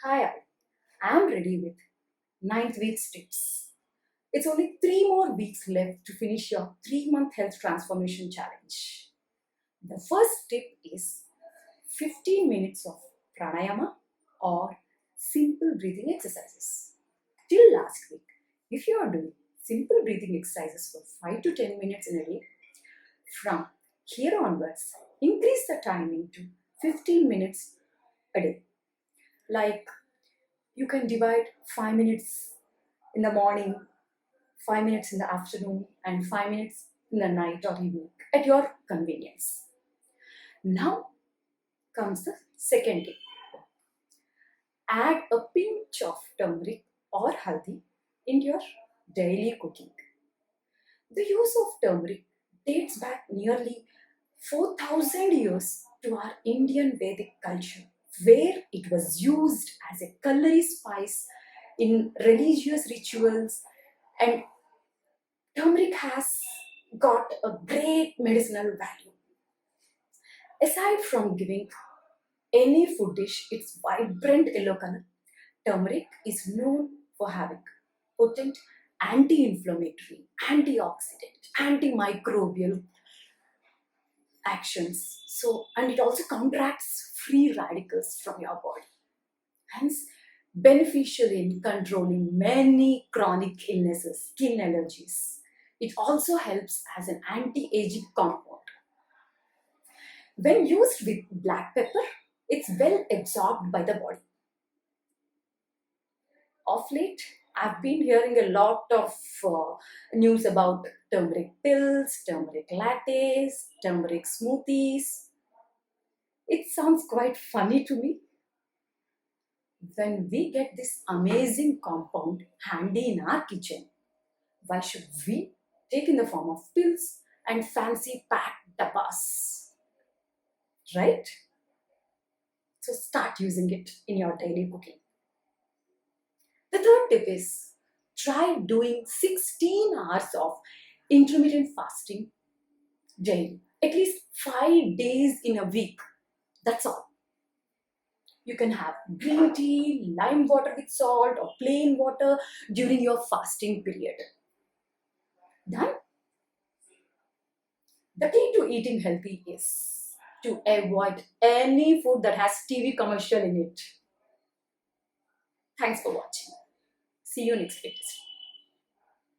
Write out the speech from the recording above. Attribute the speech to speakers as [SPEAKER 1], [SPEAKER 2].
[SPEAKER 1] Hi, I am ready with ninth week tips. It's only 3 more weeks left to finish your 3-month health transformation challenge. The first tip is 15 minutes of pranayama or simple breathing exercises. Till last week, if you are doing simple breathing exercises for 5 to 10 minutes in a day, from here onwards, increase the timing to 15 minutes a day. Like you can divide 5 minutes in the morning, 5 minutes in the afternoon, and 5 minutes in the night or evening at your convenience. Now comes the second tip. Add a pinch of turmeric or haldi in your daily cooking. The use of turmeric dates back nearly 4,000 years to our Indian Vedic culture, where it was used as a culinary spice in religious rituals, and turmeric has got a great medicinal value. Aside from giving any food dish its vibrant yellow color, turmeric is known for having potent anti-inflammatory, antioxidant, antimicrobial actions. And it also counteracts free radicals from your body. Hence, beneficial in controlling many chronic illnesses, skin allergies. It also helps as an anti-aging compound. When used with black pepper, it's well absorbed by the body. Of late, I've been hearing a lot of news about turmeric pills, turmeric lattes, turmeric smoothies. It sounds quite funny to me. When we get this amazing compound handy in our kitchen, why should we take in the form of pills and fancy packed tapas? Right? So start using it in your daily cooking. The third tip is try doing 16 hours of intermittent fasting daily, at least 5 days in a week. That's all. You can have green tea, lime water with salt, or plain water during your fasting period. Done? The key to eating healthy is to avoid any food that has TV commercial in it. Thanks for watching. See you next week.